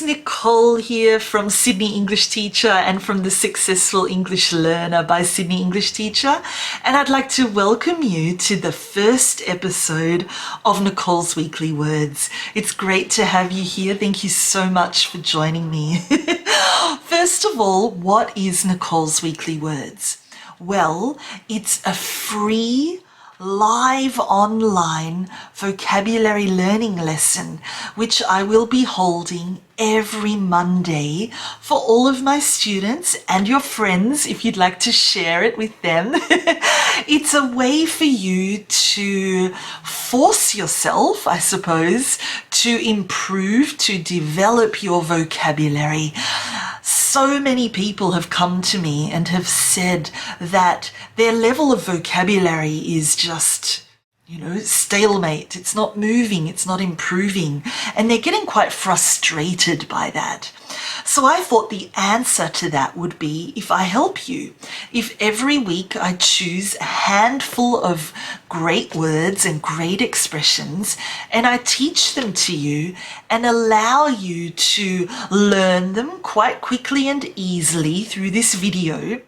Nicole here from Sydney English Teacher and from the Successful English Learner by Sydney English Teacher, and I'd like to welcome you to the first episode of Nicole's Weekly Words. It's great to have you here. Thank you so much for joining me. First of all, what is Nicole's Weekly Words? Well, it's a free live online vocabulary learning lesson which I will be holding every Monday for all of my students and your friends if you'd like to share it with them. It's a way for you to force yourself, I suppose, to improve, to develop your vocabulary. So many people have come to me and have said that their level of vocabulary is just, stalemate. It's not moving, it's not improving, and they're getting quite frustrated by that. So I thought the answer to that would be if I help you. If every week I choose a handful of great words and great expressions and I teach them to you and allow you to learn them quite quickly and easily through this video,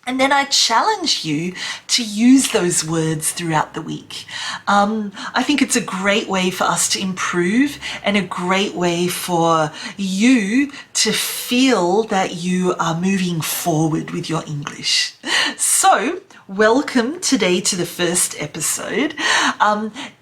and then I challenge you to use those words throughout the week. I think it's a great way for us to improve and a great way for you to feel that you are moving forward with your English. So, welcome today to the first episode.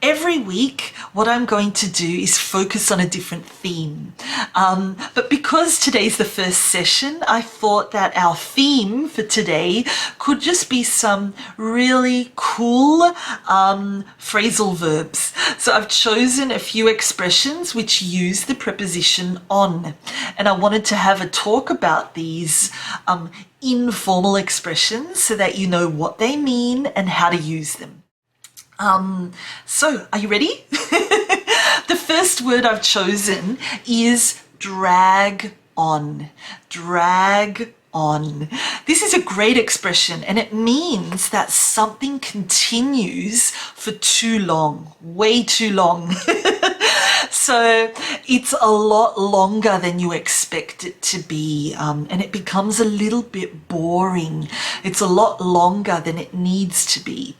Every week, what I'm going to do is focus on a different theme. But because today's the first session, I thought that our theme for today could just be some really cool phrasal verbs. So I've chosen a few expressions which use the preposition on, and I wanted to have a talk about these informal expressions so that you know what they mean and how to use them. So, are you ready? The first word I've chosen is drag on. Drag on. This is a great expression and it means that something continues for too long, way too long. So it's a lot longer than you expect it to be, and it becomes a little bit boring. It's a lot longer than it needs to be.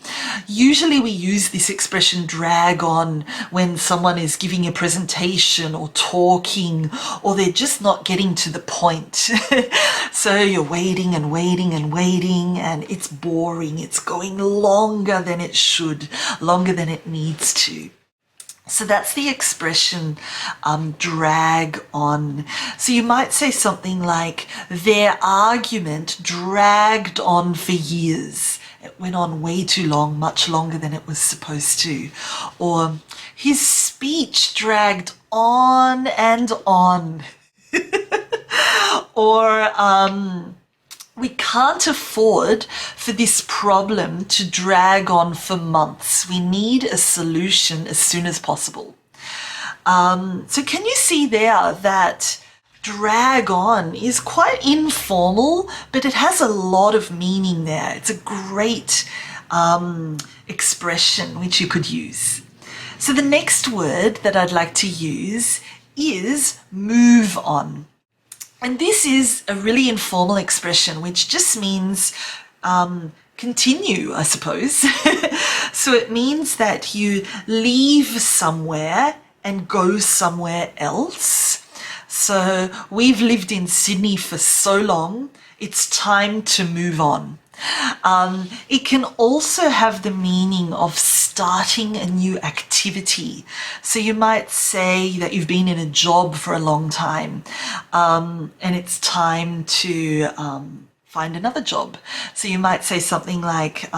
Usually we use this expression drag on when someone is giving a presentation or talking, or they're just not getting to the point. So you're waiting and waiting and waiting and it's boring. It's going longer than it should, longer than it needs to. So that's the expression drag on. So you might say something like, their argument dragged on for years. It went on way too long, much longer than it was supposed to. Or his speech dragged on and on. Or we can't afford for this problem to drag on for months. We need a solution as soon as possible. So can you see there that drag on is quite informal, but it has a lot of meaning there. It's a great expression which you could use. So the next word that I'd like to use is move on. And this is a really informal expression which just means continue, I suppose. So it means that you leave somewhere and go somewhere else. So we've lived in Sydney for so long, it's time to move on. It can also have the meaning of starting a new activity. So you might say that you've been in a job for a long time and it's time to find another job. So you might say something like,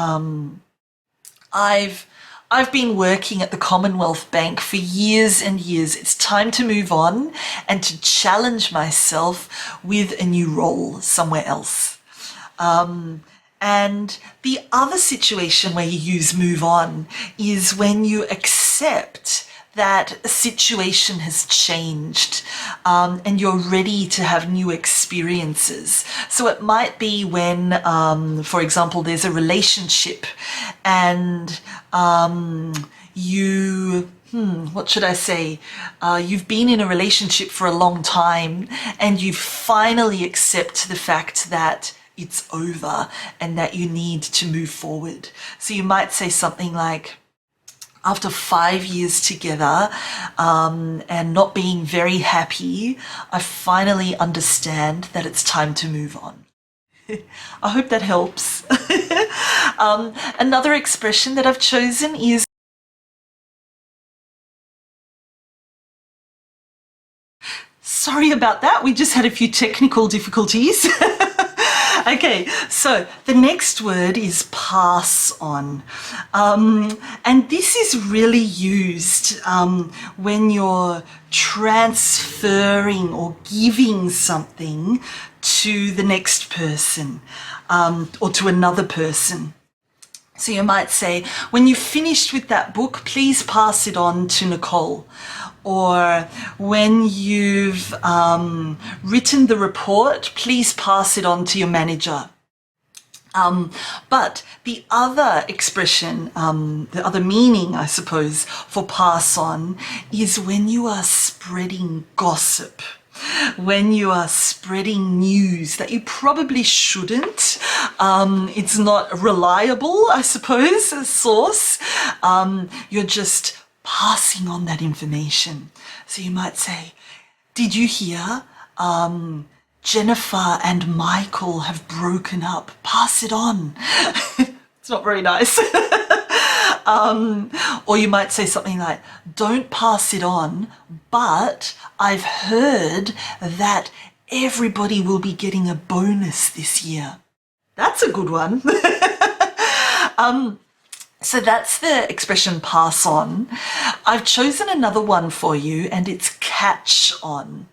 I've been working at the Commonwealth Bank for years and years. It's time to move on and to challenge myself with a new role somewhere else. And the other situation where you use move on is when you accept that a situation has changed and you're ready to have new experiences. So it might be when, for example, there's a relationship and you what should I say? You've been in a relationship for a long time and you finally accept the fact that it's over and that you need to move forward. So you might say something like, after 5 years together and not being very happy, I finally understand that it's time to move on. I hope that helps. Another expression that I've chosen is sorry about that, we just had a few technical difficulties. Okay, so the next word is pass on. And this is really used when you're transferring or giving something to the next person or to another person. So you might say, when you've finished with that book, please pass it on to Nicole. Or when you've written the report, please pass it on to your manager. But the other expression, the other meaning, I suppose, for pass on is when you are spreading gossip. When you are spreading news that you probably shouldn't. It's not reliable, I suppose, a source. You're just passing on that information. So you might say, did you hear Jennifer and Michael have broken up? Pass it on. It's not very nice. Or you might say something like, don't pass it on, but I've heard that everybody will be getting a bonus this year. That's a good one. So that's the expression pass on. I've chosen another one for you and it's catch on.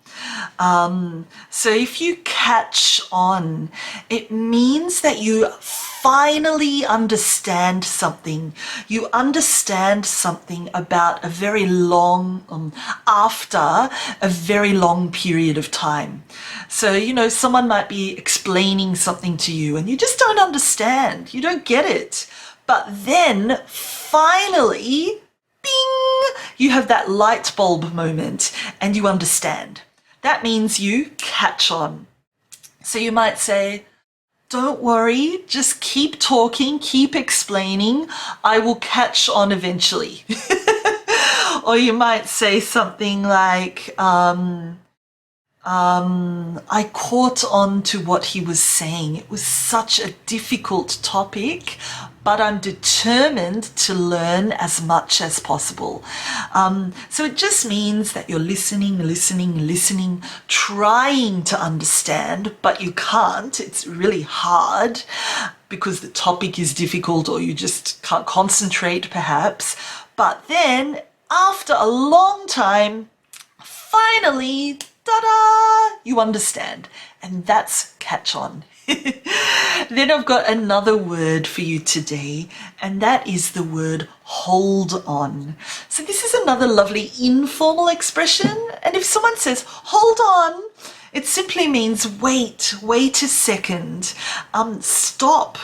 So if you catch on, it means that you finally understand something. You understand something about a very long, after a very long period of time. So, you know, someone might be explaining something to you and you just don't understand. You don't get it. But then finally, bing, you have that light bulb moment and you understand. That means you catch on. So you might say, don't worry, just keep talking, keep explaining. I will catch on eventually. Or you might say something like, I caught on to what he was saying. It was such a difficult topic, but I'm determined to learn as much as possible. So it just means that you're listening, trying to understand, but you can't. It's really hard because the topic is difficult or you just can't concentrate perhaps. But then after a long time, finally, ta-da, you understand. And that's catch on. Then I've got another word for you today, and that is the word hold on. So this is another lovely informal expression. And if someone says, hold on, it simply means wait a second, stop.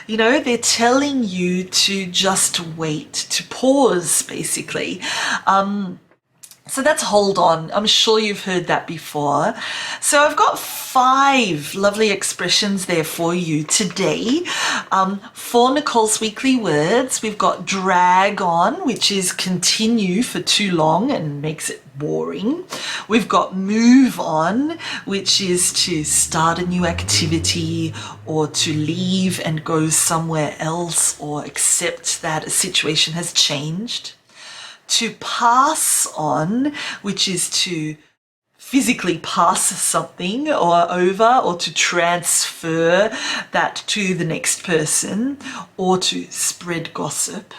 You know, they're telling you to just wait, to pause, basically. So that's hold on. I'm sure you've heard that before. So I've got 5 lovely expressions there for you today. For Nicole's Weekly Words, we've got drag on, which is continue for too long and makes it boring. We've got move on, which is to start a new activity or to leave and go somewhere else or accept that a situation has changed. To pass on, which is to physically pass something or over, or to transfer that to the next person, or to spread gossip.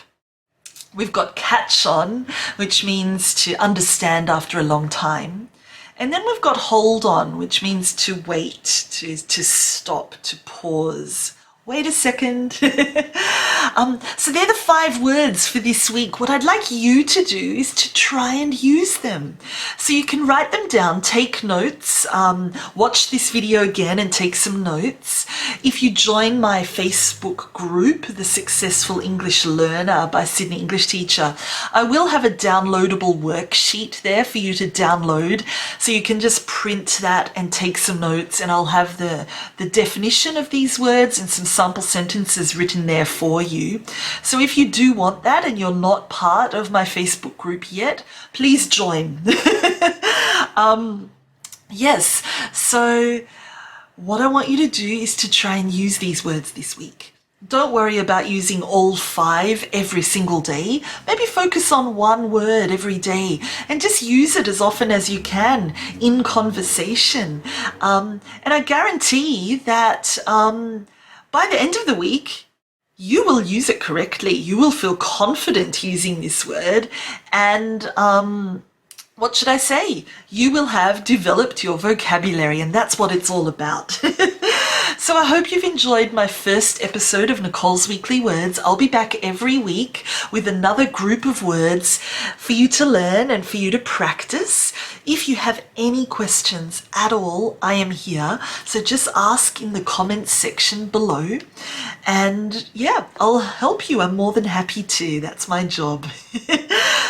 We've got catch on, which means to understand after a long time. And then we've got hold on, which means to wait, to stop, to pause, Wait a second. So they're the 5 words for this week. What I'd like you to do is to try and use them. So you can write them down, take notes, watch this video again and take some notes. If you join my Facebook group, The Successful English Learner by Sydney English Teacher, I will have a downloadable worksheet there for you to download. So you can just print that and take some notes, and I'll have the definition of these words and some sample sentences written there for you. So if you do want that and you're not part of my Facebook group yet, please join. Yes, so what I want you to do is to try and use these words this week. Don't worry about using all 5 every single day. Maybe focus on 1 word every day and just use it as often as you can in conversation. And I guarantee that by the end of the week, you will use it correctly. You will feel confident using this word, and what should I say? You will have developed your vocabulary, and that's what it's all about. So I hope you've enjoyed my first episode of Nicole's Weekly Words. I'll be back every week with another group of words for you to learn and for you to practice. If you have any questions at all, I am here. So just ask in the comments section below. And yeah, I'll help you. I'm more than happy to. That's my job.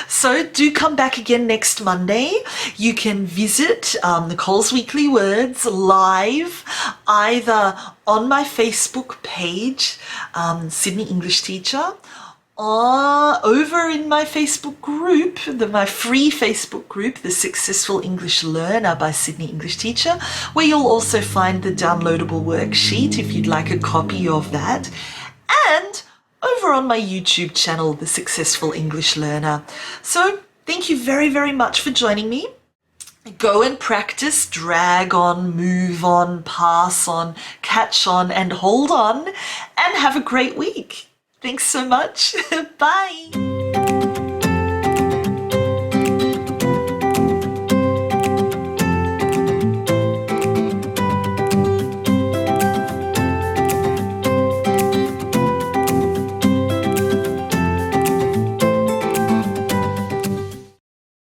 So do come back again next Monday. You can visit Nicole's Weekly Words live either on my Facebook page, Sydney English Teacher, or over in my Facebook group, my free Facebook group, The Successful English Learner by Sydney English Teacher, where you'll also find the downloadable worksheet if you'd like a copy of that, and over on my YouTube channel, The Successful English Learner. So thank you very, very much for joining me. Go and practice, drag on, move on, pass on, catch on, and hold on, and have a great week. Thanks so much. Bye.